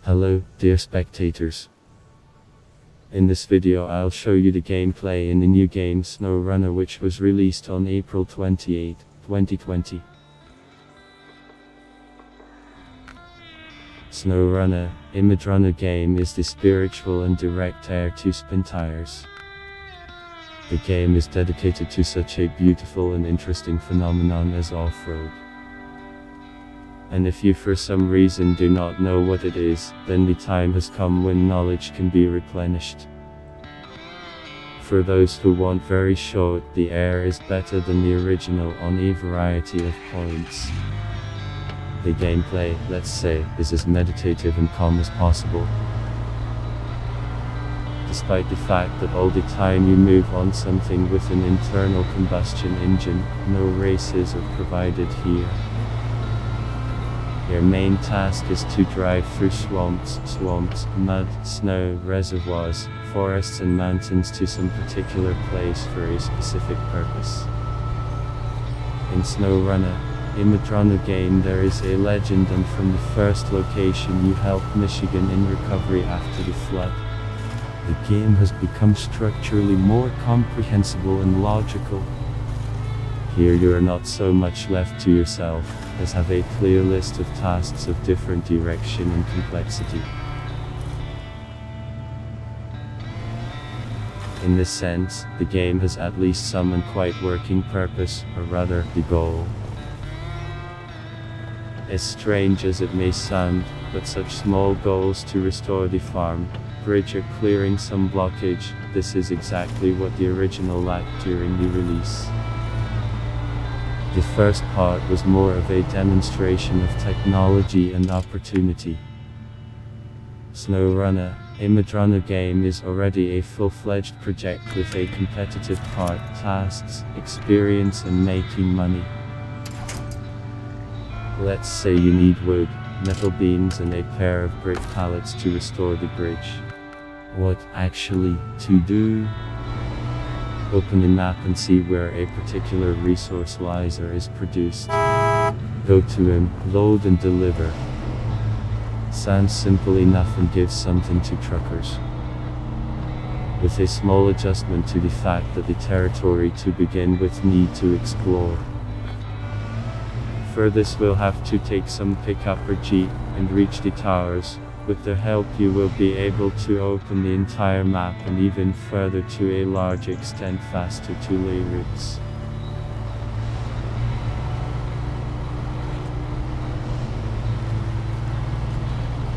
Hello, dear spectators. In this video I'll show you the gameplay in the new game SnowRunner, which was released on April 28, 2020. SnowRunner, a MudRunner game, is the spiritual and direct heir to Spin Tires. The game is dedicated to such a beautiful and interesting phenomenon as off-road. And if you for some reason do not know what it is, then the time has come when knowledge can be replenished. For those who want very short, the air is better than the original on a variety of points. The gameplay, let's say, is as meditative and calm as possible. Despite the fact that all the time you move on something with an internal combustion engine, no races are provided here. Your main task is to drive through swamps, mud, snow, reservoirs, forests and mountains to some particular place for a specific purpose. In SnowRunner, a MudRunner game, there is a legend, and from the first location you helped Michigan in recovery after the flood. The game has become structurally more comprehensible and logical. Here you are not so much left to yourself, as have a clear list of tasks of different direction and complexity. In this sense, the game has at least some and quite working purpose, or rather, the goal. As strange as it may sound, but such small goals to restore the farm, bridge, or clearing some blockage, this is exactly what the original lacked during the release. The first part was more of a demonstration of technology and opportunity. SnowRunner, a MudRunner game, is already a full-fledged project with a competitive part, tasks, experience and making money. Let's say you need wood, metal beams and a pair of brick pallets to restore the bridge. What actually to do? Open the map and see where a particular resource lies or is produced. Go to him, load and deliver. Sounds simple enough and gives something to truckers. With a small adjustment to the fact that the territory to begin with need to explore. For this we'll have to take some pickup or jeep, and reach the towers. With their help you will be able to open the entire map and even further to a large extent faster two-lay routes.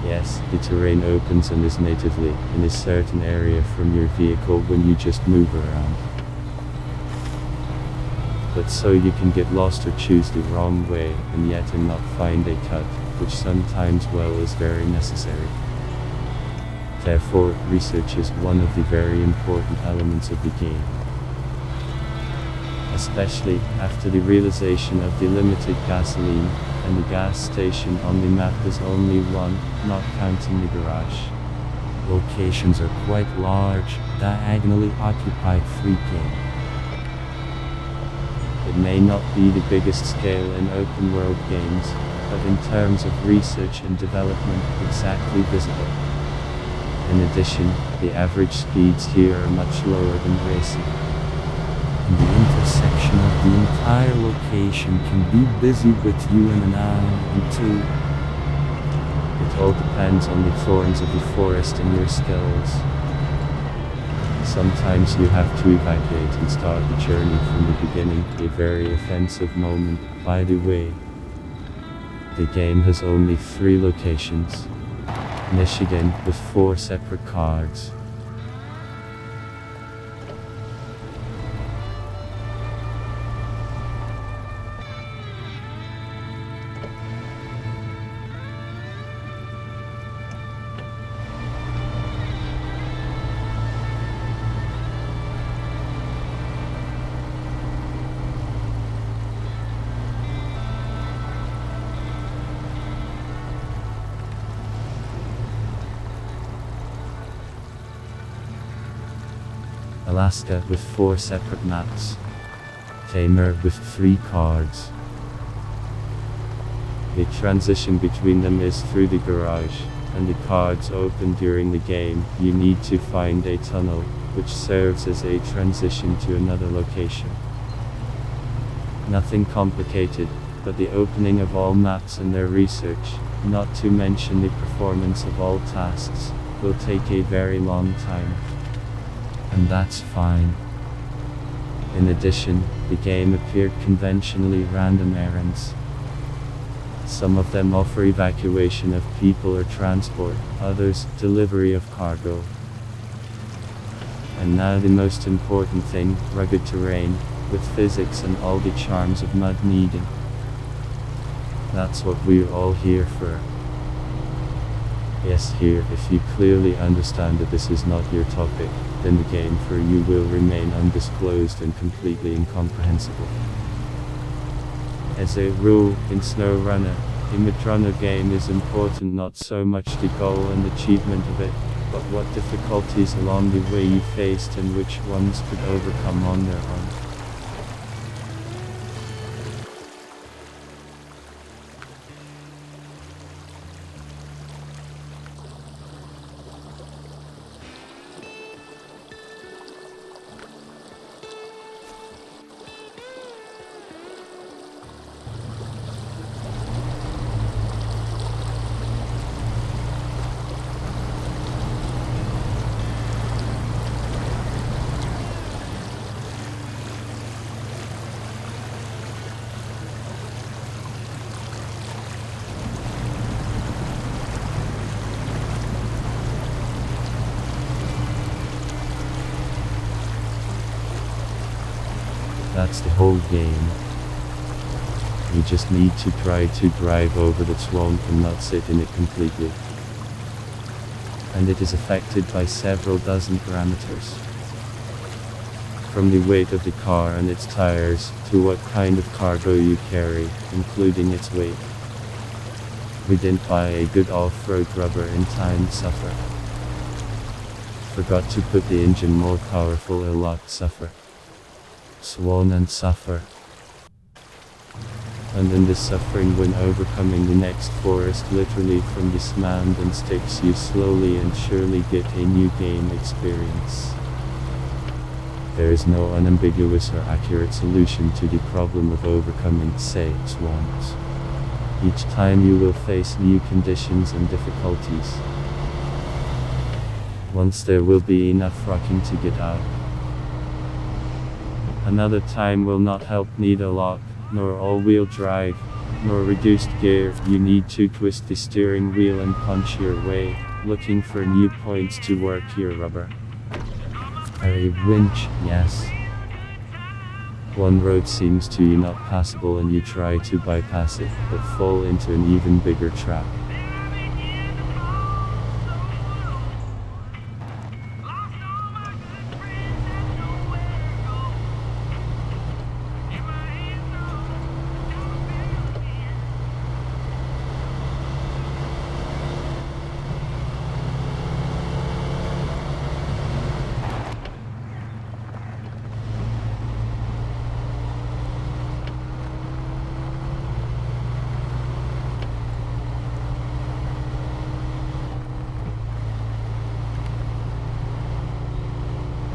Yes, the terrain opens and is natively in a certain area from your vehicle when you just move around. But so you can get lost or choose the wrong way, and yet not find a cut, which sometimes, well, is very necessary. Therefore, research is one of the very important elements of the game. Especially after the realization of the limited gasoline, and the gas station on the map is only one, not counting the garage. Locations are quite large, diagonally occupied 3K. It may not be the biggest scale in open world games, but in terms of research and development, exactly visible. In addition, the average speeds here are much lower than racing. And the intersection of the entire location can be busy with you in an hour and two. It all depends on the thorns of the forest and your skills. Sometimes you have to evacuate and start the journey from the beginning, a very offensive moment, by the way. The game has only 3 locations. Michigan, with 4 separate cards. Alaska, with 4 separate maps. Tamer, with 3 cards. The transition between them is through the garage, and the cards open during the game, you need to find a tunnel, which serves as a transition to another location. Nothing complicated, but the opening of all maps and their research, not to mention the performance of all tasks, will take a very long time. And that's fine. In addition, the game appeared conventionally random errands. Some of them offer evacuation of people or transport, others, delivery of cargo. And now the most important thing, rugged terrain, with physics and all the charms of mud needing. That's what we're all here for. Yes, here, if you clearly understand that this is not your topic, then the game for you will remain undisclosed and completely incomprehensible. As a rule, in SnowRunner, a MudRunner game is important not so much the goal and achievement of it, but what difficulties along the way you faced and which ones could overcome on their own. That's the whole game. You just need to try to drive over the swamp and not sit in it completely. And it is affected by several dozen parameters. From the weight of the car and its tires, to what kind of cargo you carry, including its weight. We didn't buy a good off-road rubber in time to suffer. Forgot to put the engine more powerful, a lot suffer. Swan and suffer. And in this suffering, when overcoming the next forest literally from the sand and sticks, you slowly and surely get a new game experience. There is no unambiguous or accurate solution to the problem of overcoming, say, swamps. Each time you will face new conditions and difficulties. Once there will be enough rocking to get out. Another time will not help, need a lock, nor all-wheel drive, nor reduced gear. You need to twist the steering wheel and punch your way, looking for new points to work your rubber. A winch, yes. One road seems to you not passable and you try to bypass it, but fall into an even bigger trap.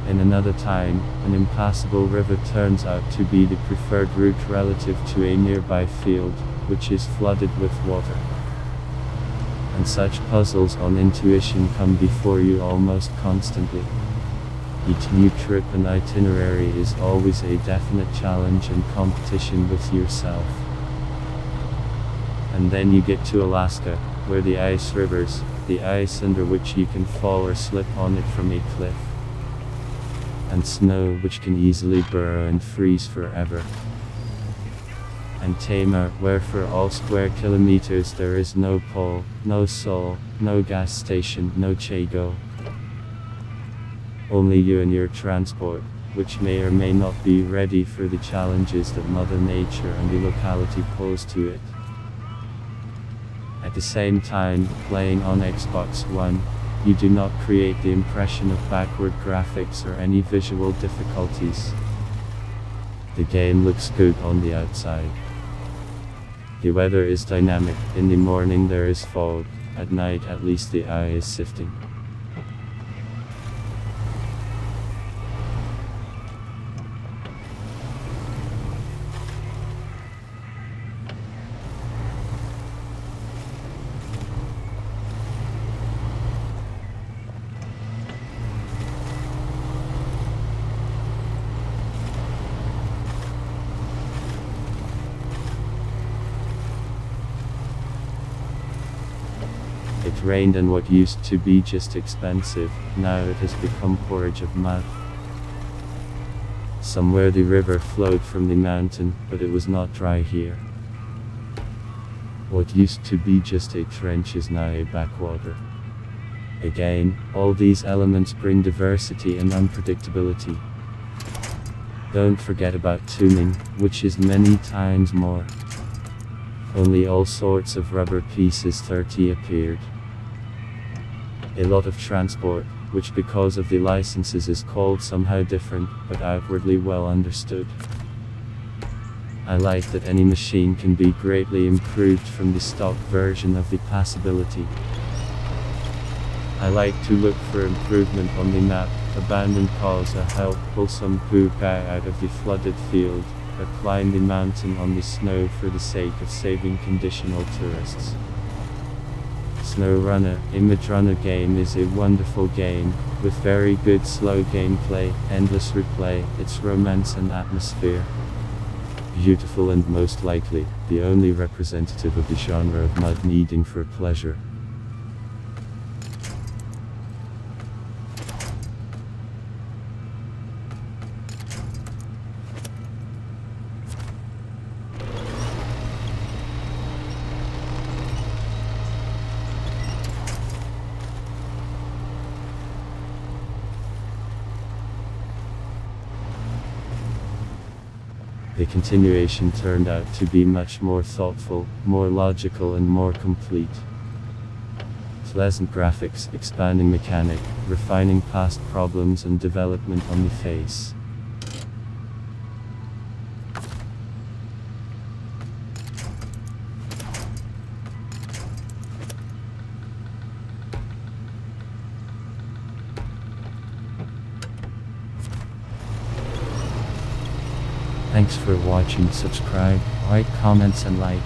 In another time, an impassable river turns out to be the preferred route relative to a nearby field, which is flooded with water. And such puzzles on intuition come before you almost constantly. Each new trip and itinerary is always a definite challenge and competition with yourself. And then you get to Alaska, where the ice rivers, the ice under which you can fall or slip on it from a cliff. And snow which can easily burrow and freeze forever. And Tamar, where for all square kilometers there is no pole, no soul, no gas station, no Chago. Only you and your transport, which may or may not be ready for the challenges that Mother Nature and the locality pose to it. At the same time, playing on Xbox One, you do not create the impression of backward graphics or any visual difficulties. The game looks good on the outside. The weather is dynamic. In the morning there is fog, At night at least the eye is sifting. It rained and what used to be just expensive, now it has become porridge of mud. Somewhere the river flowed from the mountain, but it was not dry here. What used to be just a trench is now a backwater. Again, all these elements bring diversity and unpredictability. Don't forget about tuning, which is many times more. Only all sorts of rubber pieces 30 appeared. A lot of transport, which because of the licenses is called somehow different, but outwardly well understood. I like that any machine can be greatly improved from the stock version of the passability. I like to look for improvement on the map, abandon cause a help pull some poo guy out of the flooded field, or climb the mountain on the snow for the sake of saving conditional tourists. SnowRunner, a MudRunner game is a wonderful game, with very good slow gameplay, endless replay, its romance and atmosphere. Beautiful and most likely, the only representative of the genre of mud needing for pleasure. The continuation turned out to be much more thoughtful, more logical and more complete. Pleasant graphics, expanding mechanic, refining past problems and development on the face. Thanks for watching. Subscribe, write comments and like.